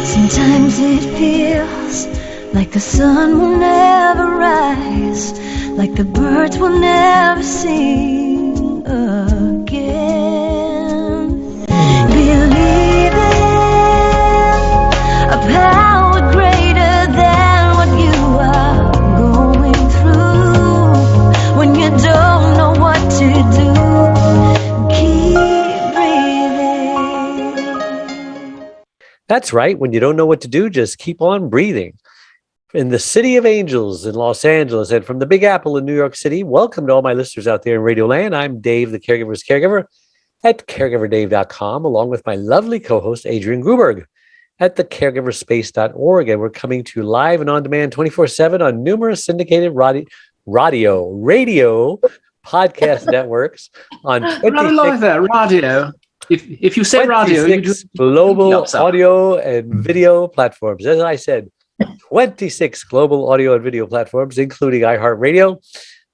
Sometimes it feels like the sun will never rise, like the birds will never sing again. Believe in a power greater than what you are going through. When you don't know what to do, keep breathing. That's right. When you don't know what to do, just keep on breathing. In the City of Angels in Los Angeles and from the Big Apple in New York City, welcome to all my listeners out there in Radio Land. I'm Dave, the Caregiver's Caregiver at caregiverdave.com, along with my lovely co-host, Adrian Gruberg at thecaregiverspace.org. And we're coming to you live and on demand 24/7 on numerous syndicated radio podcast networks on I like that, radio. If you say radio, you just global audio and video platforms. As I said, 26 global audio and video platforms, including iHeartRadio,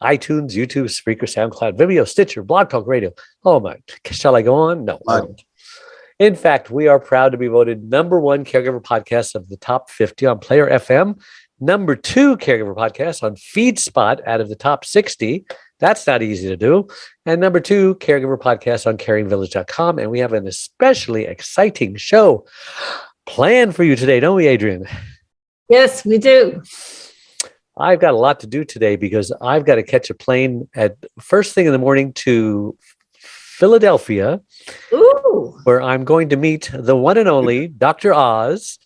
iTunes, YouTube, Spreaker, SoundCloud, Vimeo, Stitcher, Blog Talk Radio. Oh my, shall I go on? No. In fact, we are proud to be voted #1 caregiver podcast of the top 50 on Player FM, #2 caregiver podcast on FeedSpot out of the top 60. That's not easy to do. And #2 caregiver podcast on caringvillage.com. And we have an especially exciting show planned for you today, don't we, Adrian? Yes, we do. I've got a lot to do today because I've got to catch a plane at first thing in the morning to Philadelphia, where I'm going to meet the one and only Dr. Oz,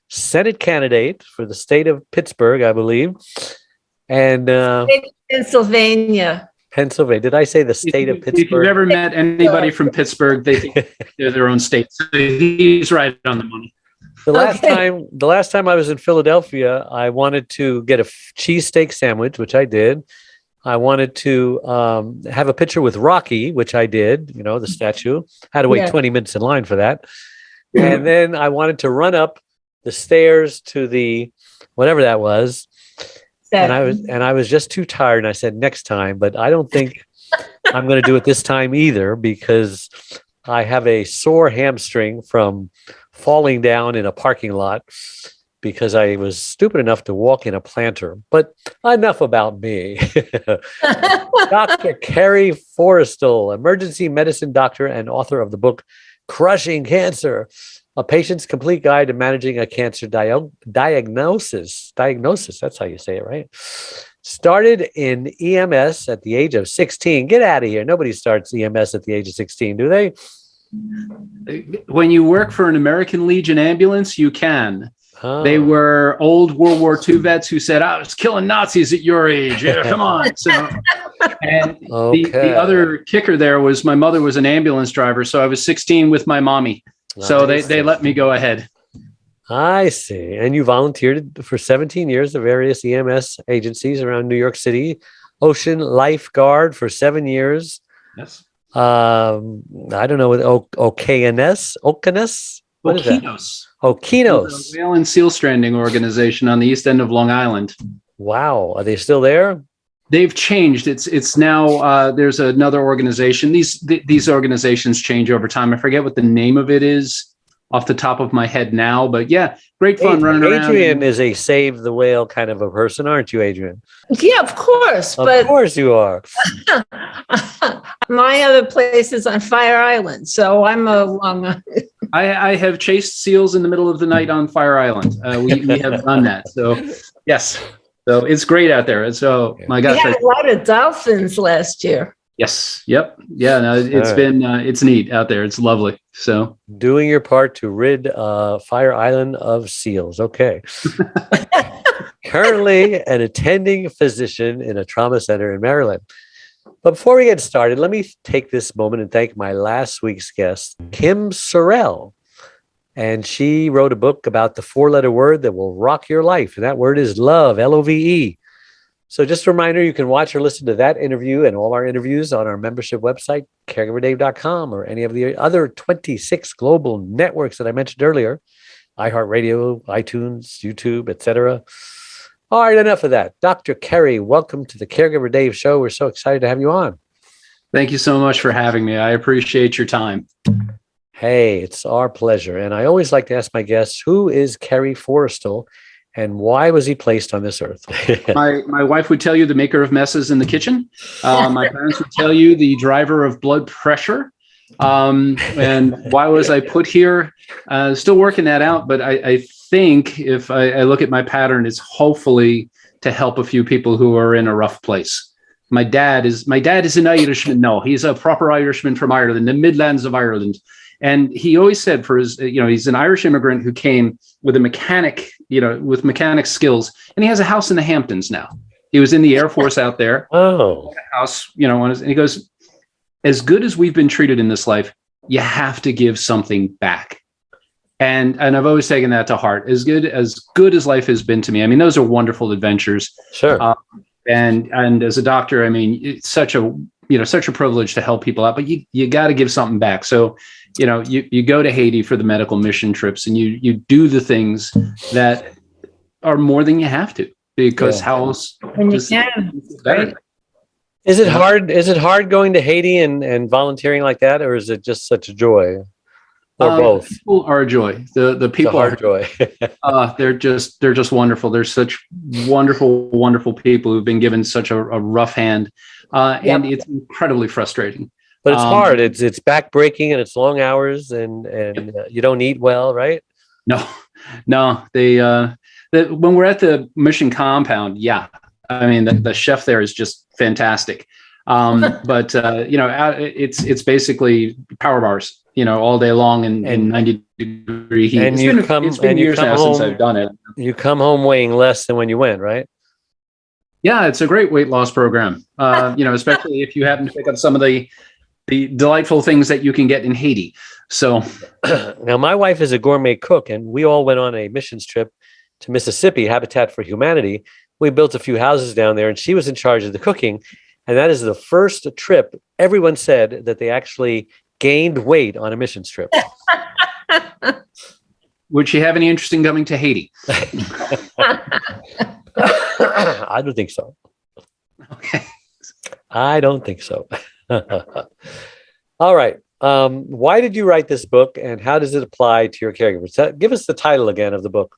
Senate candidate for the state of Pittsburgh, I believe. And Pennsylvania. Pennsylvania. Did I say the state of Pittsburgh? If you've ever met anybody from Pittsburgh, they think they're their own state. So he's right on the money. The last time I was in Philadelphia, I wanted to get a cheesesteak sandwich, which I did. I wanted to have a picture with Rocky, which I did, the statue. Had to wait 20 minutes in line for that. And then I wanted to run up the stairs to the, whatever that was. And I was just too tired. And I said, next time, but I don't think I'm going to do it this time either, because I have a sore hamstring from falling down in a parking lot because I was stupid enough to walk in a planter. But enough about me. Dr. Kerry Forrestal, emergency medicine doctor and author of the book Crushing Cancer, a patient's complete guide to managing a cancer diagnosis. That's how you say it, right? Started in EMS at the age of 16. Get out of here. Nobody starts EMS at the age of 16, do they? When you work for an American Legion ambulance, you can. They were old World War II vets who said, I was killing Nazis at your age. Yeah, come on. So, and the other kicker there was my mother was an ambulance driver. So I was 16 with my mommy. So they let me go ahead. I see. And you volunteered for 17 years at various EMS agencies around New York City. Ocean Lifeguard for 7 years. Yes. I don't know what Okeanos. What is that? Okeanos. The whale and seal stranding organization on the east end of Long Island. Wow. Are they still there? They've changed. It's now there's another organization. These organizations change over time. I forget what the name of it is off the top of my head now, but yeah, great fun running around. Adrian is a save the whale kind of a person, aren't you, Adrian? Yeah, of course. Of course you are. My other place is on Fire Island, so I'm along. I have chased seals in the middle of the night on Fire Island. We have done that. So yes, so it's great out there. So my gosh, we had a lot of dolphins last year. Yes. Yep. Yeah. No, it's neat out there. It's lovely. So doing your part to rid Fire Island of seals. Okay. Currently an attending physician in a trauma center in Maryland. But before we get started, let me take this moment and thank my last week's guest, Kim Sorrell. And she wrote a book about the 4-letter word that will rock your life. And that word is love, Love. So just a reminder, you can watch or listen to that interview and all our interviews on our membership website, caregiverdave.com, or any of the other 26 global networks that I mentioned earlier, iHeartRadio, iTunes, YouTube, etc. All right, enough of that. Dr. Kerry, welcome to the Caregiver Dave Show. We're so excited to have you on. Thank you so much for having me. I appreciate your time. Hey, it's our pleasure. And I always like to ask my guests, who is Kerry Forrestal and why was he placed on this earth? My wife would tell you the maker of messes in the kitchen. My parents would tell you the driver of blood pressure. And why was I put here? Still working that out, but I think if I look at my pattern, it's hopefully to help a few people who are in a rough place. My dad is an Irishman. No, he's a proper Irishman from Ireland, the Midlands of Ireland. And he always said for his, he's an Irish immigrant who came with a mechanic, with mechanic skills, and he has a house in the Hamptons now. He was in the Air Force out there. Oh, house, and he goes, as good as we've been treated in this life, you have to give something back. And I've always taken that to heart. As good as life has been to me. I mean, those are wonderful adventures. sure. And as a doctor, I mean, it's such a privilege to help people out, but you got to give something back. So, you go to Haiti for the medical mission trips and you do the things that are more than you have to, because how else? When you can, right? Is it hard? Is it hard going to Haiti and volunteering like that, or is it just such a joy, or both? People are a joy. The people are joy. they're just wonderful. They're such wonderful people who've been given such a rough hand, and it's incredibly frustrating. But it's hard. It's backbreaking and it's long hours and you don't eat well, right? No. They when we're at the mission compound, I mean the chef there is just fantastic. But it's basically power bars, all day long in 90-degree heat. And It's been years now since I've done it. You come home weighing less than when you went, right? Yeah, it's a great weight loss program. Especially if you happen to pick up some of the delightful things that you can get in Haiti. So now my wife is a gourmet cook, and we all went on a missions trip to Mississippi, Habitat for Humanity. We built a few houses down there, and she was in charge of the cooking. And that is the first trip everyone said that they actually gained weight on a missions trip. Would she have any interest in coming to Haiti? I don't think so. Okay. I don't think so. All right. Why did you write this book, and how does it apply to your caregivers? Give us the title again of the book.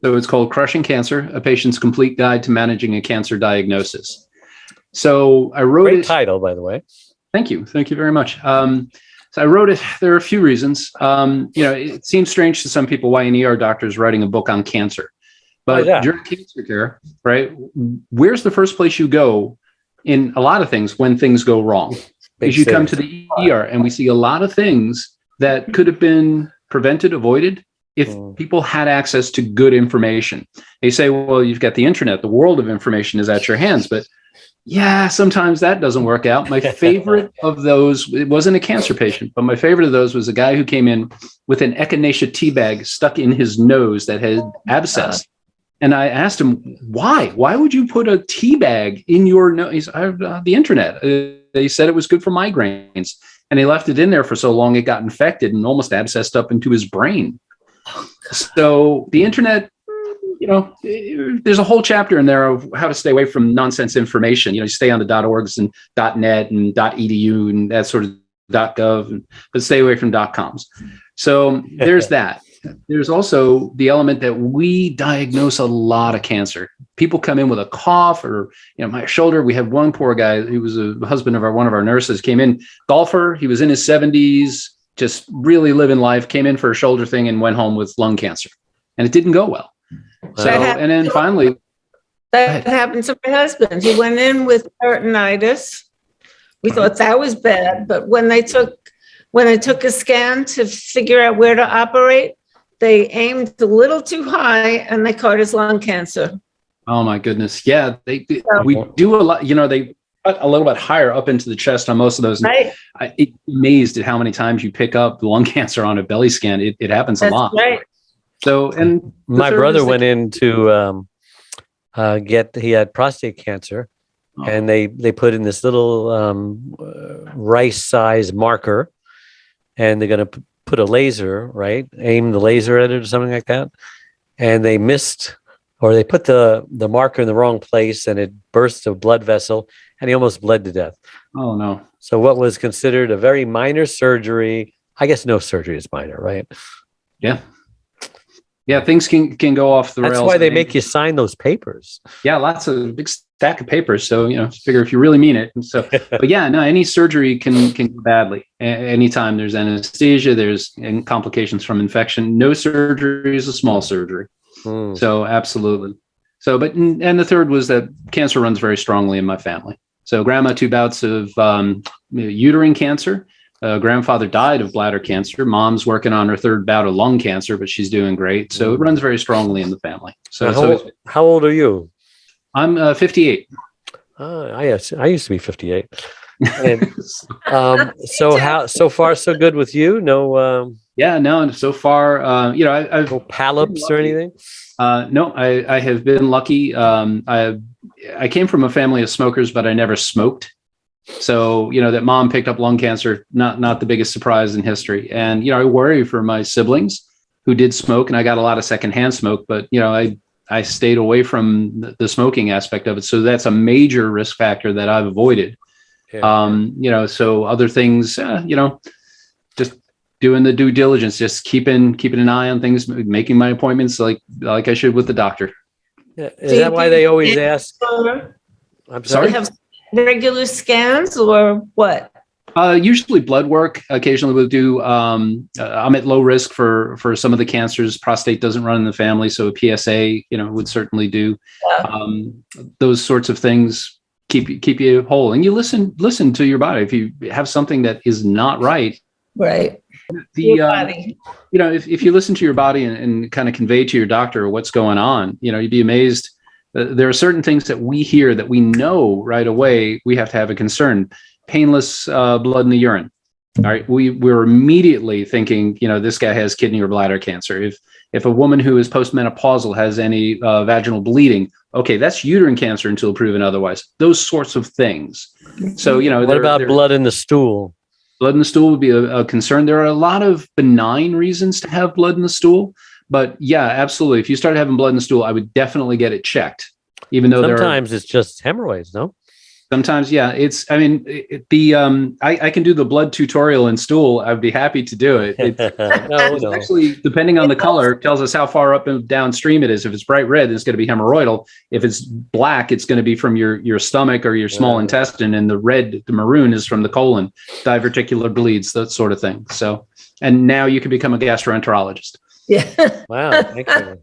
So it's called Crushing Cancer, A Patient's Complete Guide to Managing a Cancer Diagnosis. So I wrote Great it. title, by the way. Thank you. Thank you very much. So I wrote it. There are a few reasons. It seems strange to some people why an ER doctor is writing a book on cancer. But during cancer care, right, where's the first place you go in a lot of things when things go wrong? Is you come to the ER, and we see a lot of things that could have been prevented, avoided, if people had access to good information. They say, well, you've got the internet, the world of information is at your hands, but sometimes that doesn't work out. My favorite of those, it wasn't a cancer patient, but my favorite of those was a guy who came in with an echinacea tea bag stuck in his nose that had abscess. And I asked him, why? Why would you put a tea bag in your nose? The internet. They said it was good for migraines. And he left it in there for so long, it got infected and almost abscessed up into his brain. So the internet, there's a whole chapter in there of how to stay away from nonsense information. You stay on the .orgs and .net and .edu and that sort of .gov, but stay away from .coms. So there's that. There's also the element that we diagnose a lot of cancer. People come in with a cough or, my shoulder. We had one poor guy who was a husband of one of our nurses, came in, golfer. He was in his 70s, just really living life, came in for a shoulder thing and went home with lung cancer. And it didn't go well. So, and then finally. That happened to my husband. He went in with peritonitis. We thought that was bad, but when they took a scan to figure out where to operate, they aimed a little too high and they caught his lung cancer. Oh my goodness. Yeah. We do a lot, they cut a little bit higher up into the chest on most of those. Right. I'm amazed at how many times you pick up lung cancer on a belly scan. It happens a lot. Right. So, and my brother went in to he had prostate cancer, and they put in this little rice size marker, and they're going to put a laser, right? Aim the laser at it or something like that. And they missed, or they put the marker in the wrong place, and it burst a blood vessel, and he almost bled to death. Oh no. So what was considered a very minor surgery, I guess no surgery is minor, right? Yeah. Yeah, things can go off the rails. That's why they make you sign those papers. Yeah, lots of big stack of papers. So, figure if you really mean it. And so, but yeah, no, any surgery can go badly. Anytime there's anesthesia, there's complications from infection. No surgery is a small surgery. So absolutely. So, and the third was that cancer runs very strongly in my family. So grandma, 2 bouts of uterine cancer. Grandfather died of bladder cancer. Mom's working on her 3rd bout of lung cancer, but she's doing great. So it runs very strongly in the family. So how old are you? I'm 58. I used to be 58. And, so far so good with you? No. No. So far, I've no polyps or anything. No, I have been lucky. I came from a family of smokers, but I never smoked. So, that mom picked up lung cancer, not the biggest surprise in history. And, I worry for my siblings who did smoke, and I got a lot of secondhand smoke, but, I stayed away from the smoking aspect of it. So that's a major risk factor that I've avoided. Yeah. So other things, just doing the due diligence, just keeping an eye on things, making my appointments like I should with the doctor. Yeah. Is that why they always ask? I'm sorry? Have regular scans or what? Usually blood work. Occasionally we'll do, I'm at low risk for some of the cancers. Prostate doesn't run in the family. So a PSA, would certainly do. Those sorts of things keep you whole. And you listen to your body. If you have something that is not right. Right. Your body. If you listen to your body and kind of convey to your doctor what's going on, you'd be amazed. There are certain things that we hear that we know right away we have to have a concern. Painless blood in the urine. All right, we're immediately thinking, this guy has kidney or bladder cancer. If a woman who is postmenopausal has any vaginal bleeding, okay, that's uterine cancer until proven otherwise. Those sorts of things. So what about blood in the stool? Blood in the stool would be a concern. There are a lot of benign reasons to have blood in the stool, but yeah, absolutely. If you start having blood in the stool, I would definitely get it checked. Even though sometimes it's just hemorrhoids, no? Sometimes, yeah. I can do the blood tutorial in stool. I'd be happy to do it. It's actually, depending on the color, tells us how far up and downstream it is. If it's bright red, it's going to be hemorrhoidal. If it's black, it's going to be from your stomach or your small intestine. And the maroon is from the colon, diverticular bleeds, that sort of thing. So, and now you can become a gastroenterologist. Yeah. Wow. Thank you.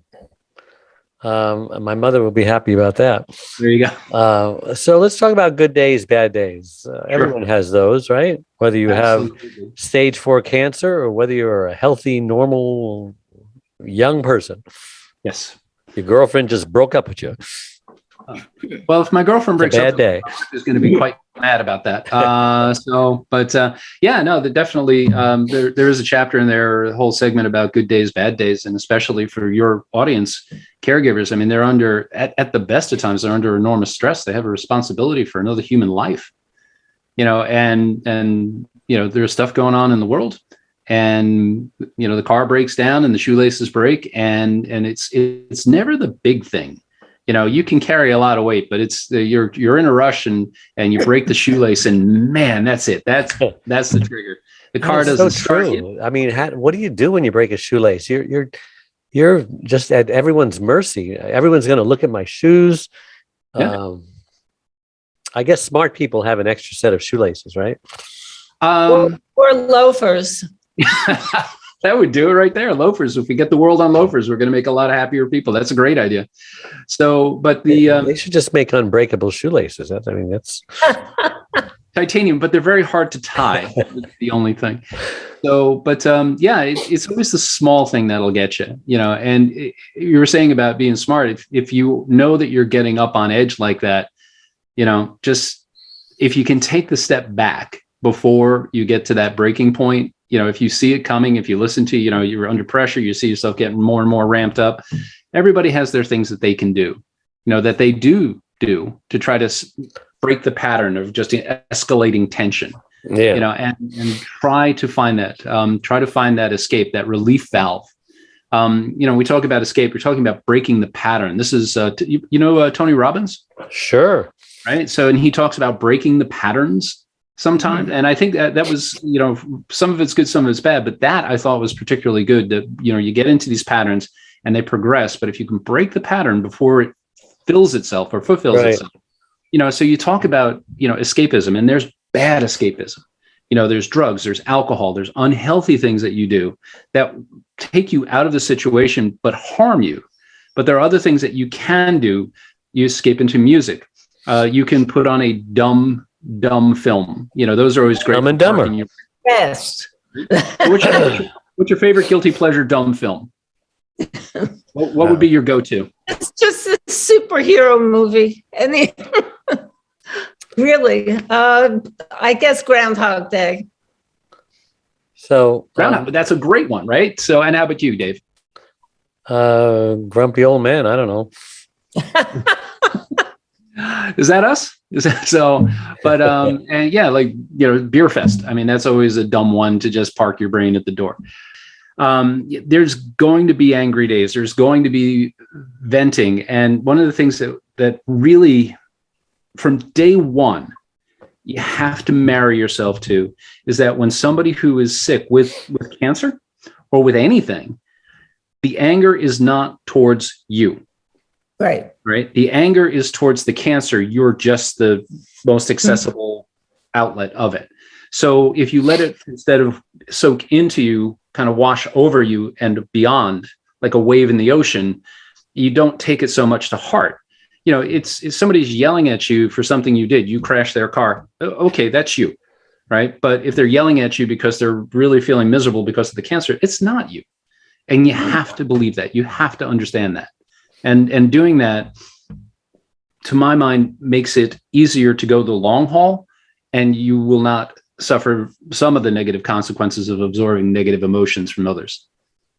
My mother will be happy about that. There you go. So let's talk about good days, bad days. Sure. Everyone has those, right? Whether you have stage 4 cancer or whether you're a healthy, normal, young person. Yes. Your girlfriend just broke up with you. Well, if my girlfriend breaks up, day. Is going to be quite mad about that. Definitely. There is a chapter in there, a whole segment about good days, bad days, and especially for your audience, caregivers. I mean, they're under at the best of times, they're under enormous stress. They have a responsibility for another human life, and there's stuff going on in the world, and the car breaks down and the shoelaces break, and it's never the big thing. You can carry a lot of weight, but it's you're in a rush and you break the shoelace, and man, that's it. That's the trigger. The car doesn't start. I mean, what do you do when you break a shoelace? You're just at everyone's mercy. Everyone's going to look at my shoes. Yeah. I guess smart people have an extra set of shoelaces, right? Or loafers. That would do it right there. Loafers. If we get the world on loafers, we're going to make a lot of happier people. That's a great idea. So, but they should just make unbreakable shoelaces. That's titanium, but they're very hard to tie. That's the only thing. So, but it's always the small thing that'll get you. And you were saying about being smart. If you know that you're getting up on edge like that, just if you can take the step back before you get to that breaking point. If you see it coming, if you listen to, you're under pressure, you see yourself getting more and more ramped up. Everybody has their things that they can do, that they do to try to break the pattern of just escalating tension. Yeah. And try to find that escape, that relief valve. We talk about escape. We're talking about breaking the pattern. This is, Tony Robbins? Sure. Right. So, and he talks about breaking the patterns. sometimes. And I think that was, some of it's good, some of it's bad, but that I thought was particularly good, that, you get into these patterns and they progress, but if you can break the pattern before it fills itself or fulfills itself, so you talk about, escapism, and there's bad escapism. There's drugs, there's alcohol, there's unhealthy things that you do that take you out of the situation, but harm you. But there are other things that you can do. You escape into music. You can put on a dumb film. Those are always great. Dumb and Dumber. Best. What's your favorite guilty pleasure dumb film? What would be your go-to? It's just a superhero movie. Really, I guess Groundhog Day. So that's a great one, right? So, and how about you, Dave? Grumpy old man. I don't know. Is that us? Is that so? But and yeah, Beer Fest. I mean, that's always a dumb one to just park your brain at the door. There's going to be angry days. There's going to be venting, and one of the things that really, from day one, you have to marry yourself to is that when somebody who is sick with cancer or with anything, the anger is not towards you. Right. The anger is towards the cancer. You're just the most accessible outlet of it. So if you let it, instead of soak into you, kind of wash over you and beyond, like a wave in the ocean, you don't take it so much to heart. It's somebody's yelling at you for something you did. You crashed their car. Okay, that's you, right? But if they're yelling at you because they're really feeling miserable because of the cancer, it's not you. And you have to believe that. You have to understand that. And doing that, to my mind, makes it easier to go the long haul, and you will not suffer some of the negative consequences of absorbing negative emotions from others.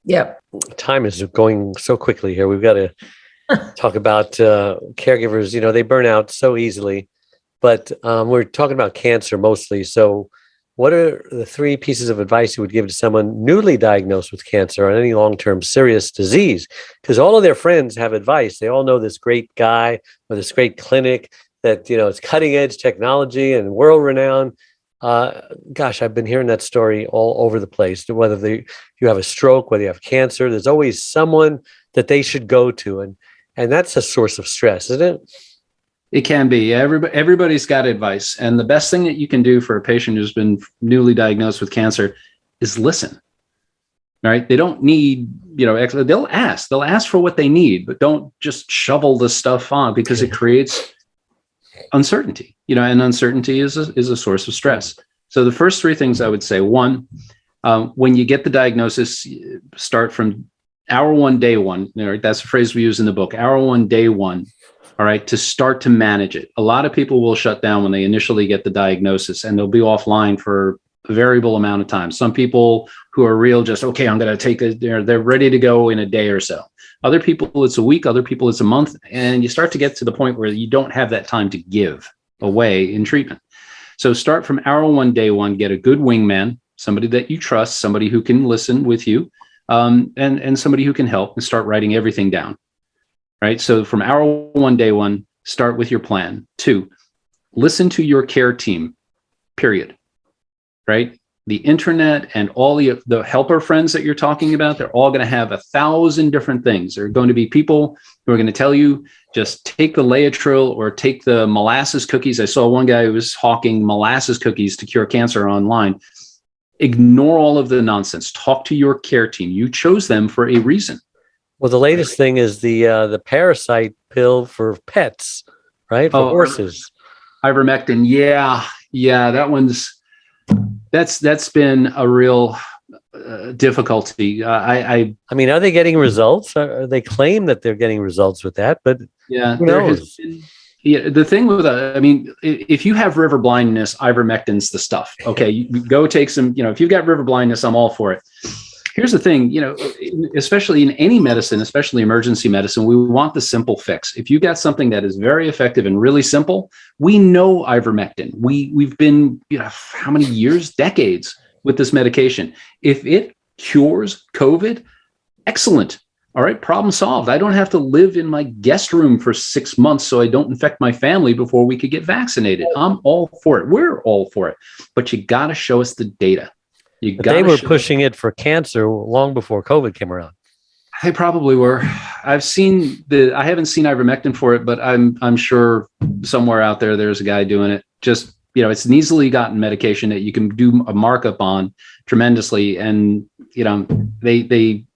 Yep. Time is going so quickly here. We've got to talk about caregivers. They burn out so easily, but we're talking about cancer mostly. So what are the 3 pieces of advice you would give to someone newly diagnosed with cancer or any long-term serious disease? Because all of their friends have advice. They all know this great guy or this great clinic that, it's cutting edge technology and world renowned. Gosh, I've been hearing that story all over the place. Whether you have a stroke, whether you have cancer, there's always someone that they should go to. And that's a source of stress, isn't it? It can be. Everybody's got advice. And the best thing that you can do for a patient who's been newly diagnosed with cancer is listen, right? They don't need, they'll ask for what they need, but don't just shovel the stuff on, because it creates uncertainty, and uncertainty is a source of stress. So the first 3 things I would say: 1, when you get the diagnosis, start from hour 1, day 1. That's a phrase we use in the book, hour 1, day 1. All right, to start to manage it. A lot of people will shut down when they initially get the diagnosis, and they'll be offline for a variable amount of time. Some people who are real, just, okay, I'm going to take it. They're ready to go in a day or so. Other people, it's a week. Other people, it's a month. And you start to get to the point where you don't have that time to give away in treatment. So start from hour 1, day 1. Get a good wingman, somebody that you trust, somebody who can listen with you, and somebody who can help, and start writing everything down. Right. So from hour 1, day 1, start with your plan. 2, listen to your care team, period. Right. The internet and all the helper friends that you're talking about, they're all going to have 1,000 different things. There are going to be people who are going to tell you, just take the Laetrile or take the molasses cookies. I saw one guy who was hawking molasses cookies to cure cancer online. Ignore all of the nonsense. Talk to your care team. You chose them for a reason. Well, the latest thing is the parasite pill for pets, right? For horses. Ivermectin. Yeah. That's been a real difficulty. I mean, are they getting results? They claim that they're getting results with that, but yeah, who knows? The thing with if you have river blindness, ivermectin's the stuff. Okay, you go take some. If you've got river blindness, I'm all for it. Here's the thing, especially in any medicine, especially emergency medicine, we want the simple fix. If you got something that is very effective and really simple, we know ivermectin. We've been, how many years, decades with this medication. If it cures COVID, excellent. All right, problem solved. I don't have to live in my guest room for 6 months so I don't infect my family before we could get vaccinated. I'm all for it. We're all for it. But you got to show us the data. But they were pushing it for cancer long before COVID came around. They probably were. I haven't seen ivermectin for it, but I'm sure somewhere out there there's a guy doing it. Just, it's an easily gotten medication that you can do a markup on tremendously. And,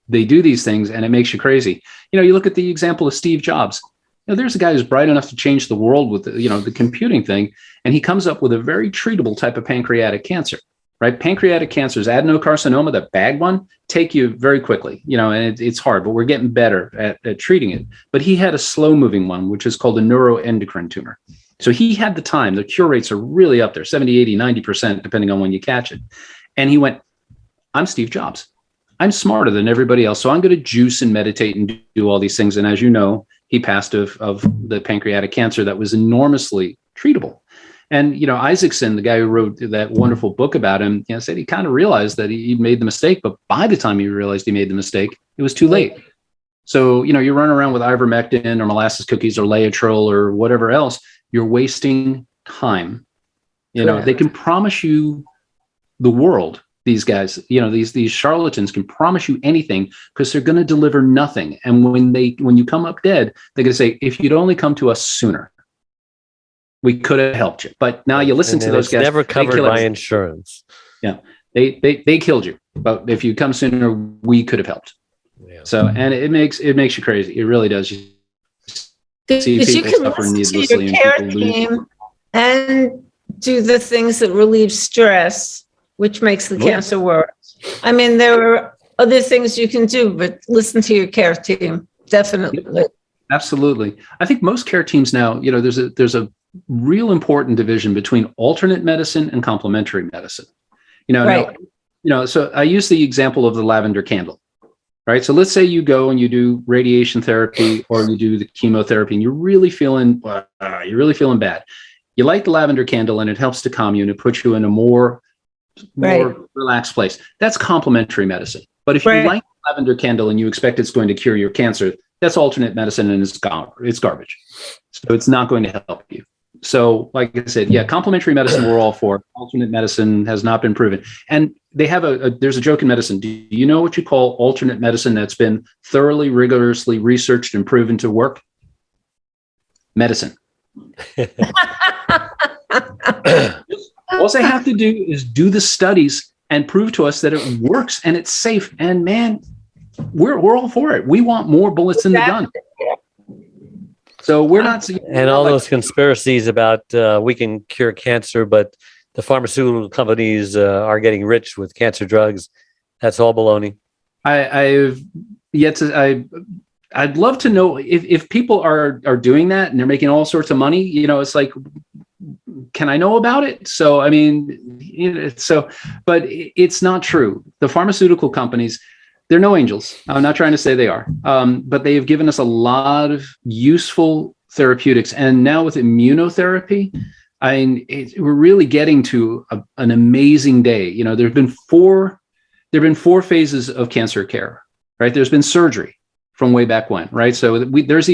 they do these things and it makes you crazy. You look at the example of Steve Jobs. There's a guy who's bright enough to change the world with, the computing thing. And he comes up with a very treatable type of pancreatic cancer, right? Pancreatic cancers, adenocarcinoma, the bad one, take you very quickly, and it's hard, but we're getting better at treating it. But he had a slow moving one, which is called a neuroendocrine tumor. So he had the time. The cure rates are really up there, 70, 80, 90%, depending on when you catch it. And he went, I'm Steve Jobs. I'm smarter than everybody else. So I'm going to juice and meditate and do all these things. And as you know, he passed of the pancreatic cancer that was enormously treatable. And, Isaacson, the guy who wrote that wonderful book about him, said he kind of realized that he made the mistake. But by the time he realized he made the mistake, it was too late. So, you run around with ivermectin or molasses cookies or Laetrile or whatever else, you're wasting time. They can promise you the world. These guys, these charlatans can promise you anything because they're going to deliver nothing. And when you come up dead, they're going to say, if you'd only come to us sooner, we could have helped you. But now you listen to those guys. Never covered by insurance. Yeah, they killed you. But if you come sooner, we could have helped. Yeah. So, and it makes you crazy. It really does. You see people suffer needlessly and people lose. And do the things that relieve stress, which makes the cancer worse. I mean, there are other things you can do, but listen to your care team, definitely. Absolutely. I think most care teams now, there's a real important division between alternate medicine and complementary medicine. Right. So I use the example of the lavender candle, right? So let's say you go and you do radiation therapy or you do the chemotherapy and you're really feeling bad. You light the lavender candle and it helps to calm you and it puts you in a more relaxed place. That's complementary medicine. But if you light the lavender candle and you expect it's going to cure your cancer, that's alternate medicine and it's garbage. So it's not going to help you. So like I said, complementary medicine we're all for. Alternate medicine has not been proven. And they have there's a joke in medicine. Do you know what you call alternate medicine that's been thoroughly, rigorously researched and proven to work? Medicine. All they have to do is do the studies and prove to us that it works and it's safe. And man, we're all for it. We want more bullets in the gun. So we're not. And all those conspiracies about we can cure cancer, but the pharmaceutical companies are getting rich with cancer drugs. That's all baloney. I'd love to know if people are doing that and they're making all sorts of money. It's like, can I know about it? So, I mean, but it's not true. The pharmaceutical companies, they're no angels. I'm not trying to say they are, but they have given us a lot of useful therapeutics. And now with immunotherapy, we're really getting to an amazing day. There have been four phases of cancer care, right? There's been surgery from way back when, right? So there's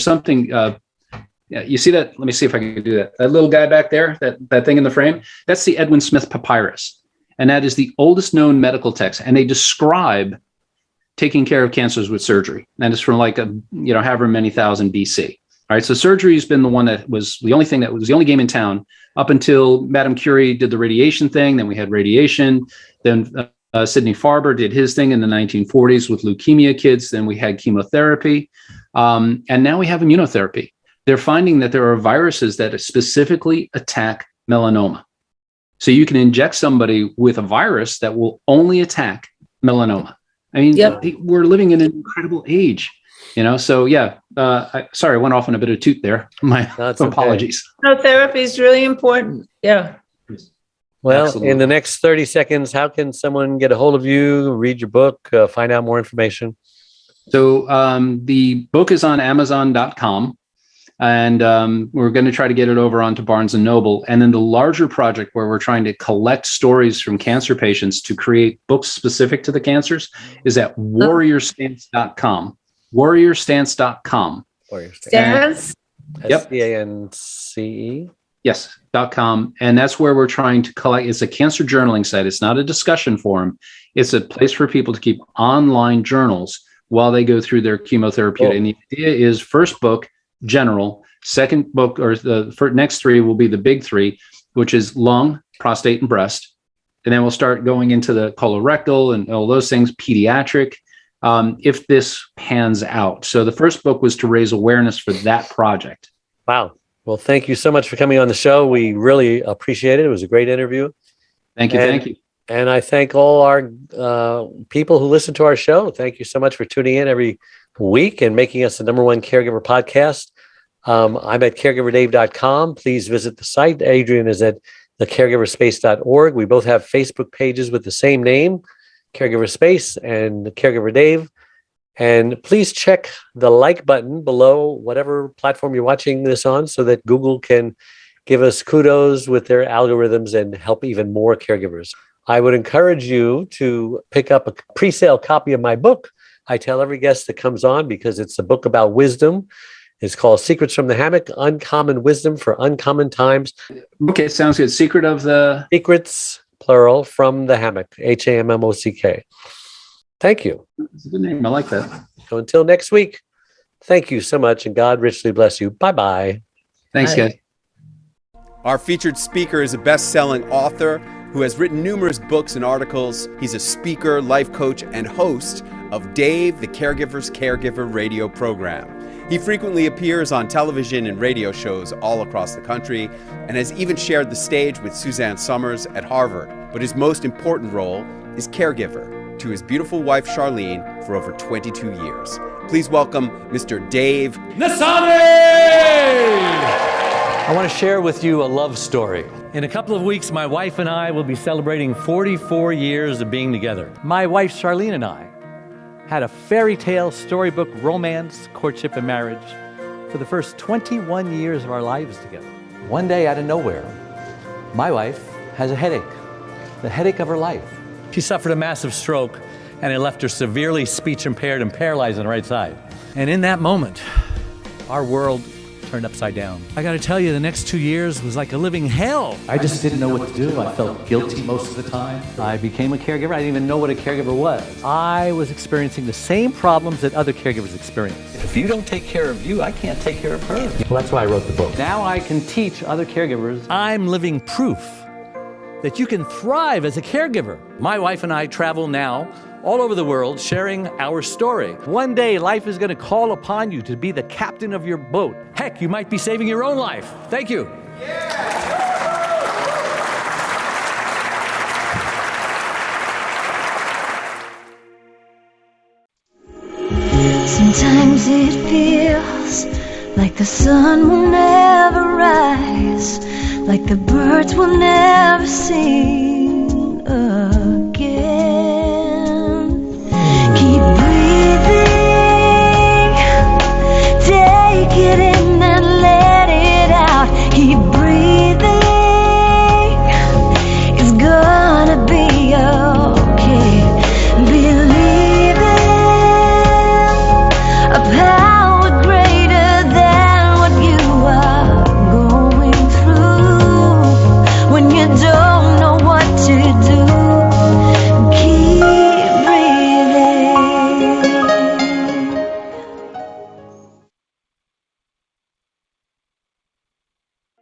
something. You see that? Let me see if I can do that. That little guy back there, that thing in the frame, that's the Edwin Smith Papyrus. And that is the oldest known medical text. And they describe taking care of cancers with surgery. And it's from however many thousand BC. All right. So surgery has been the one that was the only thing that was the only game in town up until Madame Curie did the radiation thing. Then we had radiation. Then Sidney Farber did his thing in the 1940s with leukemia kids. Then we had chemotherapy. And now we have immunotherapy. They're finding that there are viruses that specifically attack melanoma. So you can inject somebody with a virus that will only attack melanoma. I mean, we're living in an incredible age, So sorry, I went off on a bit of toot there. My apologies. Okay. No, therapy is really important. Yeah. Well, Absolutely. In the next 30 seconds, how can someone get a hold of you, read your book, find out more information? So the book is on Amazon.com. And we're going to try to get it over onto Barnes & Noble. And then the larger project where we're trying to collect stories from cancer patients to create books specific to the cancers is at warriorstance.com. Warriorstance.com. Stance? Yep. SCANCE. Yes, .com. And that's where we're trying to collect. It's a cancer journaling site. It's not a discussion forum. It's a place for people to keep online journals while they go through their chemotherapy. Cool. And the idea is first book, general, second book, or the next three will be the big three, which is lung, prostate, and breast. And then we'll start going into the colorectal and all those things, pediatric, if this pans out. So the first book was to raise awareness for that project. Wow. Well, thank you so much for coming on the show. We really appreciate it. It was a great interview. Thank you. Thank you. And I thank all our people who listen to our show. Thank you so much for tuning in every week and making us the #1 caregiver podcast. I'm at caregiverdave.com. Please visit the site. Adrian is at thecaregiverspace.org. We both have Facebook pages with the same name, Caregiver Space and Caregiver Dave. And please check the like button below whatever platform you're watching this on so that Google can give us kudos with their algorithms and help even more caregivers. I would encourage you to pick up a pre-sale copy of my book. I tell every guest that comes on because it's a book about wisdom. It's called Secrets from the Hammock, Uncommon Wisdom for Uncommon Times. Okay, sounds good. Secrets, plural, from the Hammock, HAMMOCK. Thank you. That's a good name. I like that. So until next week, thank you so much and God richly bless you. Bye-bye. Thanks, guys. Our featured speaker is a best-selling author who has written numerous books and articles. He's a speaker, life coach, and host of Dave the Caregiver's Caregiver radio program. He frequently appears on television and radio shows all across the country and has even shared the stage with Suzanne Summers at Harvard. But his most important role is caregiver to his beautiful wife, Charlene, for over 22 years. Please welcome Mr. Dave Nasani! I want to share with you a love story. In a couple of weeks, my wife and I will be celebrating 44 years of being together. My wife, Charlene, and I had a fairy tale storybook romance, courtship, and marriage for the first 21 years of our lives together. One day, out of nowhere, my wife has a headache, the headache of her life. She suffered a massive stroke, and it left her severely speech impaired and paralyzed on the right side. And in that moment, our world turned upside down. I gotta tell you, the next 2 years was like a living hell. I just didn't know what to do. I felt guilty most of the time. I became a caregiver. I didn't even know what a caregiver was. I was experiencing the same problems that other caregivers experience. If you don't take care of you, I can't take care of her. Well, that's why I wrote the book. Now I can teach other caregivers. I'm living proof that you can thrive as a caregiver. My wife and I travel now all over the world sharing our story. One day, life is going to call upon you to be the captain of your boat. Heck, you might be saving your own life. Thank you. Sometimes it feels like the sun will never rise, like the birds will never sing again.